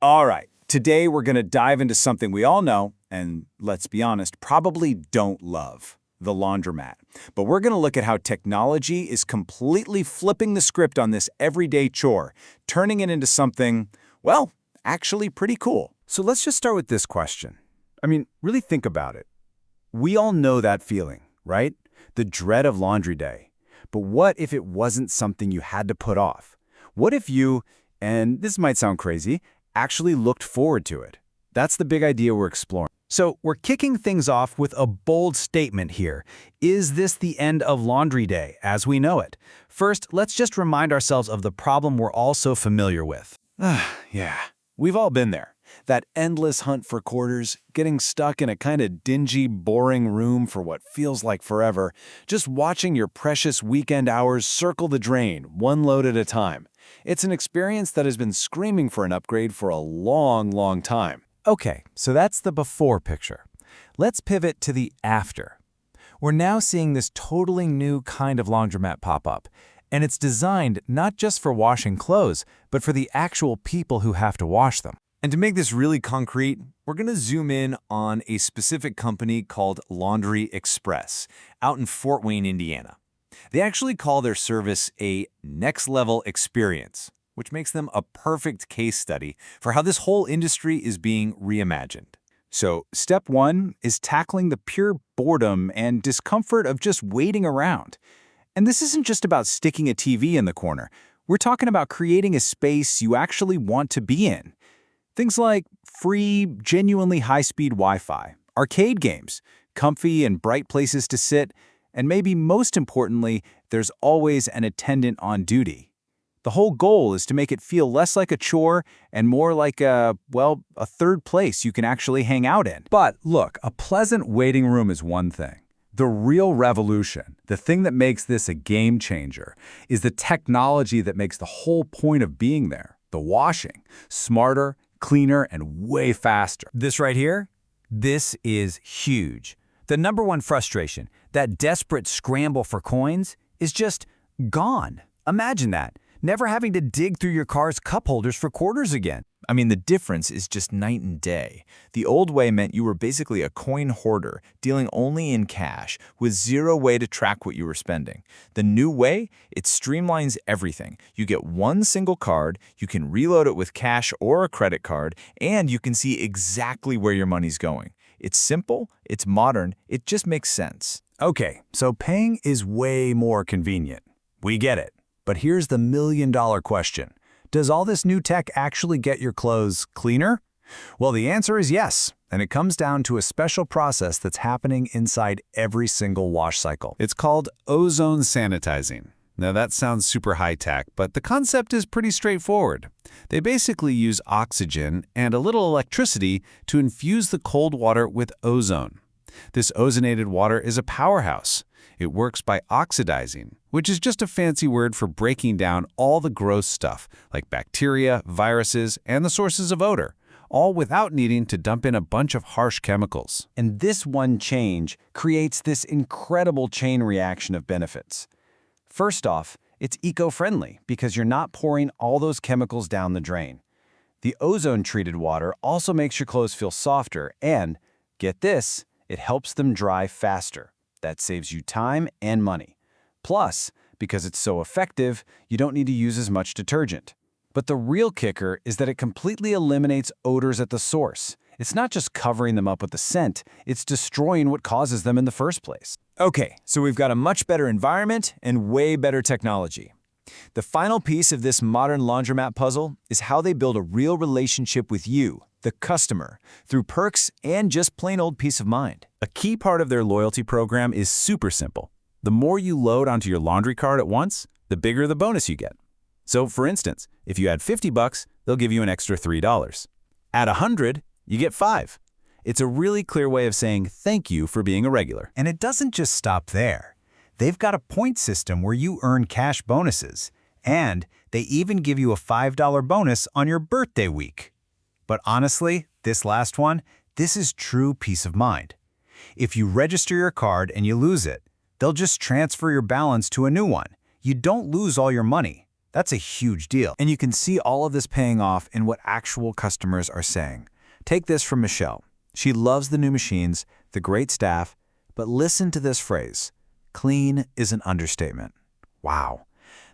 All right, today we're going to dive into something we all know, and let's be honest, probably don't love, the laundromat. But we're going to look at how technology is completely flipping the script on this everyday chore, turning it into something, well, actually pretty cool. So let's just start with this question. Really think about it. We all know that feeling, right? The dread of laundry day. But what if it wasn't something you had to put off? What if you, and this might sound crazy, actually looked forward to it? That's the big idea we're exploring. So we're kicking things off with a bold statement here. Is this the end of laundry day as we know it? First, let's just remind ourselves of the problem we're all so familiar with. Yeah, we've all been there. That endless hunt for quarters, getting stuck in a kind of dingy, boring room for what feels like forever, just watching your precious weekend hours circle the drain, one load at a time. It's an experience that has been screaming for an upgrade for a long, long time. Okay, so that's the before picture. Let's pivot to the after. We're now seeing this totally new kind of laundromat pop up, and it's designed not just for washing clothes, but for the actual people who have to wash them. And to make this really concrete, we're going to zoom in on a specific company called Xpress out in Fort Wayne, Indiana. They actually call their service a next-level experience, which makes them a perfect case study for how this whole industry is being reimagined. So, step one is tackling the pure boredom and discomfort of just waiting around. And this isn't just about sticking a TV in the corner. We're talking about creating a space you actually want to be in. Things like free, genuinely high-speed Wi-Fi, arcade games, comfy and bright places to sit, and maybe most importantly, there's always an attendant on duty. The whole goal is to make it feel less like a chore and more like a third place you can actually hang out in. But look, a pleasant waiting room is one thing. The real revolution, the thing that makes this a game changer, is the technology that makes the whole point of being there, the washing, smarter, cleaner, and way faster. This right here, this is huge. The number one frustration, that desperate scramble for coins, is just gone. Imagine that, never having to dig through your car's cup holders for quarters again. The difference is just night and day. The old way meant you were basically a coin hoarder, dealing only in cash, with zero way to track what you were spending. The new way, it streamlines everything. You get one single card, you can reload it with cash or a credit card, and you can see exactly where your money's going. It's simple, it's modern, it just makes sense. Okay, so paying is way more convenient. We get it. But here's the million-dollar question. Does all this new tech actually get your clothes cleaner? Well, the answer is yes, and it comes down to a special process that's happening inside every single wash cycle. It's called ozone sanitizing. Now, that sounds super high-tech, but the concept is pretty straightforward. They basically use oxygen and a little electricity to infuse the cold water with ozone. This ozonated water is a powerhouse. It works by oxidizing, which is just a fancy word for breaking down all the gross stuff, like bacteria, viruses, and the sources of odor, all without needing to dump in a bunch of harsh chemicals. And this one change creates this incredible chain reaction of benefits. First off, it's eco-friendly because you're not pouring all those chemicals down the drain. The ozone-treated water also makes your clothes feel softer and, get this, it helps them dry faster. That saves you time and money. Plus, because it's so effective, you don't need to use as much detergent. But the real kicker is that it completely eliminates odors at the source. It's not just covering them up with the scent, it's destroying what causes them in the first place. Okay, so we've got a much better environment and way better technology. The final piece of this modern laundromat puzzle is how they build a real relationship with you, the customer, through perks and just plain old peace of mind. A key part of their loyalty program is super simple. The more you load onto your laundry cart at once, the bigger the bonus you get. So, for instance, if you add $50, they'll give you an extra $3. Add $100, you get $5. It's a really clear way of saying thank you for being a regular. And it doesn't just stop there. They've got a point system where you earn cash bonuses, and they even give you a $5 bonus on your birthday week. But honestly, this last one, this is true peace of mind. If you register your card and you lose it, they'll just transfer your balance to a new one. You don't lose all your money. That's a huge deal. And you can see all of this paying off in what actual customers are saying. Take this from Michelle. She loves the new machines, the great staff, but listen to this phrase. Clean is an understatement. Wow.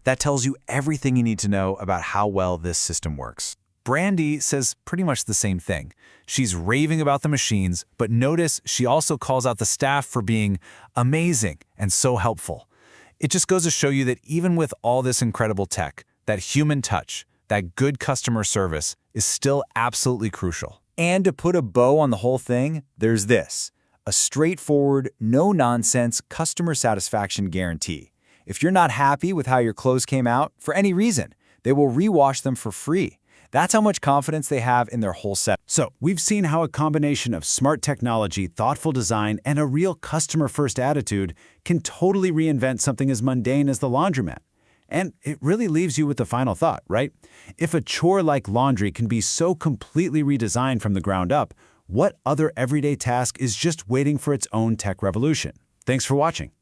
That tells you everything you need to know about how well this system works. Brandy says pretty much the same thing. She's raving about the machines, but notice she also calls out the staff for being amazing and so helpful. It just goes to show you that even with all this incredible tech, that human touch, that good customer service is still absolutely crucial. And to put a bow on the whole thing, there's this: a straightforward, no-nonsense customer satisfaction guarantee. If you're not happy with how your clothes came out, for any reason, they will rewash them for free. That's how much confidence they have in their whole set. So, we've seen how a combination of smart technology, thoughtful design, and a real customer-first attitude can totally reinvent something as mundane as the laundromat. And it really leaves you with the final thought, right? If a chore like laundry can be so completely redesigned from the ground up, what other everyday task is just waiting for its own tech revolution? Thanks for watching.